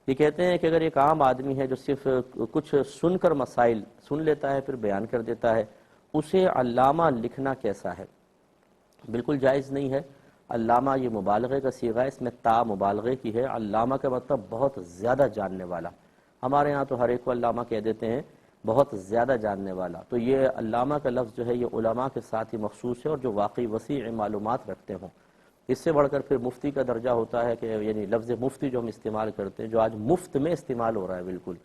یہ کہتے ہیں کہ اگر ایک عام آدمی ہے جو صرف کچھ سن کر مسائل سن لیتا ہے پھر بیان کر دیتا ہے، اسے علامہ لکھنا کیسا ہے؟ بالکل جائز نہیں ہے۔ علامہ یہ مبالغے کا صیغہ ہے، اس میں تا مبالغے کی ہے۔ علامہ کا مطلب بہت زیادہ جاننے والا۔ ہمارے ہاں تو ہر ایک کو علامہ کہہ دیتے ہیں، بہت زیادہ جاننے والا۔ تو یہ علامہ کا لفظ جو ہے یہ علماء کے ساتھ ہی مخصوص ہے، اور جو واقعی وسیع معلومات رکھتے ہوں۔ اس سے بڑھ کر پھر مفتی کا درجہ ہوتا ہے، کہ یعنی لفظ مفتی جو ہم استعمال کرتے ہیں، جو آج مفت میں استعمال ہو رہا ہے، بالکل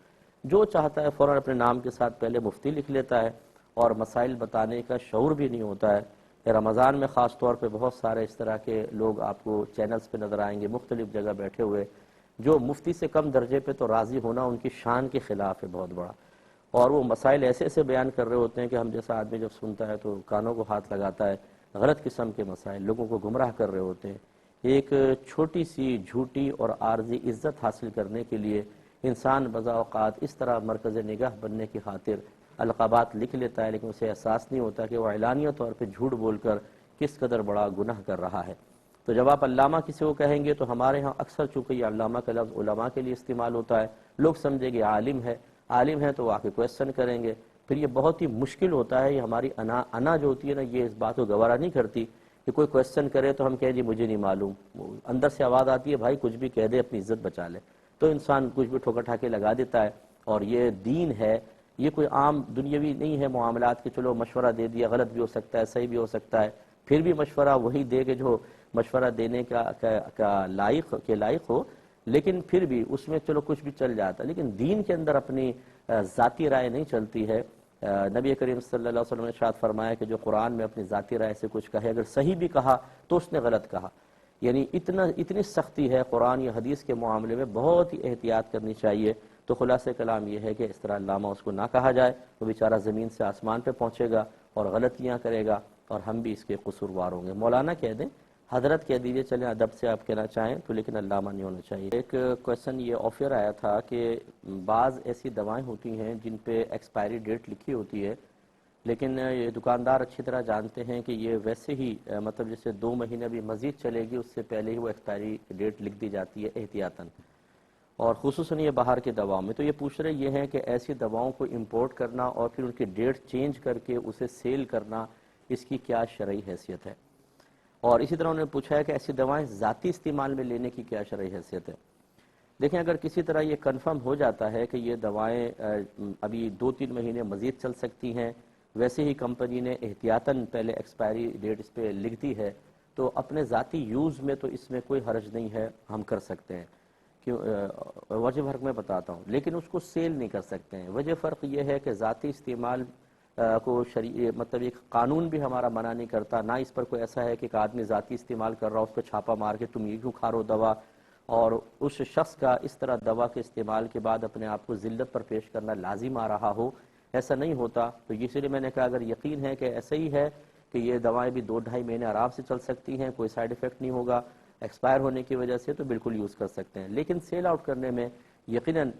جو چاہتا ہے فوراً اپنے نام کے ساتھ پہلے مفتی لکھ لیتا ہے، اور مسائل بتانے کا شعور بھی نہیں ہوتا ہے۔ رمضان میں خاص طور پہ بہت سارے اس طرح کے لوگ آپ کو چینلز پہ نظر آئیں گے، مختلف جگہ بیٹھے ہوئے، جو مفتی سے کم درجے پہ تو راضی ہونا ان کی شان کے خلاف ہے بہت بڑا، اور وہ مسائل ایسے ایسے بیان کر رہے ہوتے ہیں کہ ہم جیسا آدمی جب سنتا ہے تو کانوں کو ہاتھ لگاتا ہے۔ غلط قسم کے مسائل لوگوں کو گمراہ کر رہے ہوتے ہیں۔ ایک چھوٹی سی جھوٹی اور عارضی عزت حاصل کرنے کے لیے انسان بضا اوقات اس طرح مرکز نگاہ بننے کی خاطر القابات لکھ لیتا ہے، لیکن اسے احساس نہیں ہوتا کہ وہ اعلانیہ طور پہ جھوٹ بول کر کس قدر بڑا گناہ کر رہا ہے۔ تو جب آپ علامہ کسی کو کہیں گے تو ہمارے ہاں اکثر چونکہ یہ علامہ کا لفظ علماء کے لیے استعمال ہوتا ہے، لوگ سمجھیں گے عالم ہے، عالم ہے تو وہ آ کے کویسچن کریں گے، پھر یہ بہت ہی مشکل ہوتا ہے۔ یہ ہماری انا جو ہوتی ہے نا، یہ اس بات کو گوارا نہیں کرتی کہ کوئی کویسچن کرے تو ہم کہیں جی مجھے نہیں معلوم، اندر سے آواز آتی ہے بھائی کچھ بھی کہہ دے اپنی عزت بچا لے، تو انسان کچھ بھی ٹھوکا ٹھاکے لگا دیتا ہے۔ اور یہ دین ہے، یہ کوئی عام دنیاوی نہیں ہے معاملات کے چلو مشورہ دے دیا، غلط بھی ہو سکتا ہے صحیح بھی ہو سکتا ہے، پھر بھی مشورہ وہی دے کہ جو مشورہ دینے کا لائق ہو، لیکن پھر بھی اس میں چلو کچھ بھی چل جاتا ہے، لیکن دین کے اندر اپنی ذاتی رائے نہیں چلتی ہے۔ نبی کریم صلی اللہ علیہ وسلم نے ارشاد فرمایا کہ جو قرآن میں اپنی ذاتی رائے سے کچھ کہے، اگر صحیح بھی کہا تو اس نے غلط کہا۔ یعنی اتنی سختی ہے قرآن یا حدیث کے معاملے میں، بہت ہی احتیاط کرنی چاہیے۔ تو خلاصہ کلام یہ ہے کہ اس طرح علامہ اس کو نہ کہا جائے، وہ بیچارہ زمین سے آسمان پہ پہنچے گا اور غلطیاں کرے گا، اور ہم بھی اس کے قصوروار ہوں گے۔ مولانا کہہ دیں، حضرت کہہ دیجئے، چلیں ادب سے آپ کہنا چاہیں تو، لیکن علامہ نہیں ہونا چاہیے۔ ایک کویسچن یہ آفر آیا تھا کہ بعض ایسی دوائیں ہوتی ہیں جن پہ ایکسپائری ڈیٹ لکھی ہوتی ہے، لیکن یہ دکاندار اچھی طرح جانتے ہیں کہ یہ ویسے ہی مطلب جیسے 2 مہینے بھی مزید چلے گی، اس سے پہلے ہی وہ ایکسپائری ڈیٹ لکھ دی جاتی ہے احتیاطاً، اور خصوصاً یہ باہر کی دواؤں میں۔ تو یہ پوچھ رہے یہ ہیں کہ ایسی دواؤں کو امپورٹ کرنا اور پھر ان کی ڈیٹ چینج کر کے اسے سیل کرنا، اس کی کیا شرعی حیثیت ہے؟ اور اسی طرح انہوں نے پوچھا ہے کہ ایسی دوائیں ذاتی استعمال میں لینے کی کیا شرعی حیثیت ہے؟ دیکھیں، اگر کسی طرح یہ کنفرم ہو جاتا ہے کہ یہ دوائیں ابھی 2-3 مہینے مزید چل سکتی ہیں، ویسے ہی کمپنی نے احتیاطاً پہلے ایکسپائری ڈیٹ اس پہ لکھ دی ہے، تو اپنے ذاتی یوز میں تو اس میں کوئی حرج نہیں ہے، ہم کر سکتے ہیں۔ وجہ فرق میں بتاتا ہوں، لیکن اس کو سیل نہیں کر سکتے ہیں۔ وجہ فرق یہ ہے کہ ذاتی استعمال کو مطلب ایک قانون بھی ہمارا منع نہیں کرتا، نہ اس پر کوئی ایسا ہے کہ ایک آدمی ذاتی استعمال کر رہا ہو اس کو چھاپا مار کے تم یہ کیوں کھا رہو دوا، اور اس شخص کا اس طرح دوا کے استعمال کے بعد اپنے آپ کو ذلت پر پیش کرنا لازم آ رہا ہو، ایسا نہیں ہوتا۔ تو اس لیے میں نے کہا اگر یقین ہے کہ ایسا ہی ہے کہ یہ دوائیں بھی 2-2.5 مہینے آرام سے چل سکتی ہیں، کوئی سائیڈ ایفیکٹ نہیں ہوگا ایکسپائر ہونے کی وجہ سے، تو بالکل یوز کر سکتے ہیں۔ لیکن سیل آؤٹ کرنے میں یقیناً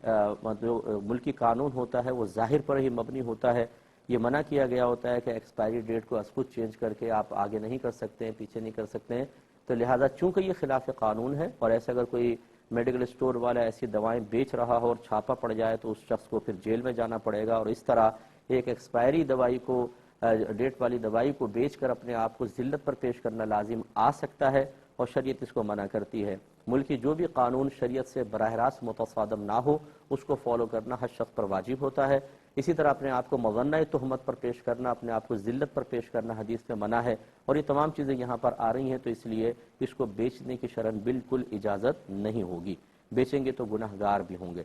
جو ملکی قانون ہوتا ہے وہ ظاہر پر ہی مبنی ہوتا ہے۔ یہ منع کیا گیا ہوتا ہے کہ ایکسپائری ڈیٹ کو از خود چینج کر کے آپ آگے نہیں کر سکتے ہیں، پیچھے نہیں کر سکتے ہیں۔ تو لہٰذا چونکہ یہ خلاف قانون ہے، اور ایسا اگر کوئی میڈیکل اسٹور والا ایسی دوائیں بیچ رہا ہو اور چھاپا پڑ جائے تو اس شخص کو پھر جیل میں جانا پڑے گا، اور اس طرح ایک ایکسپائری دوائی کو ڈیٹ والی دوائی کو بیچ کر اپنے آپ کو ذلت پر پیش کرنا لازم آ سکتا ہے، اور شریعت اس کو منع کرتی ہے۔ ملکی جو بھی قانون شریعت سے براہ راست متصادم نہ ہو اس کو فالو کرنا ہر شخص پر واجب ہوتا ہے۔ اسی طرح اپنے آپ کو مظنہ تہمت پر پیش کرنا، اپنے آپ کو ذلت پر پیش کرنا حدیث میں منع ہے، اور یہ تمام چیزیں یہاں پر آ رہی ہیں، تو اس لیے اس کو بیچنے کی شرعاً بالکل اجازت نہیں ہوگی، بیچیں گے تو گناہگار بھی ہوں گے۔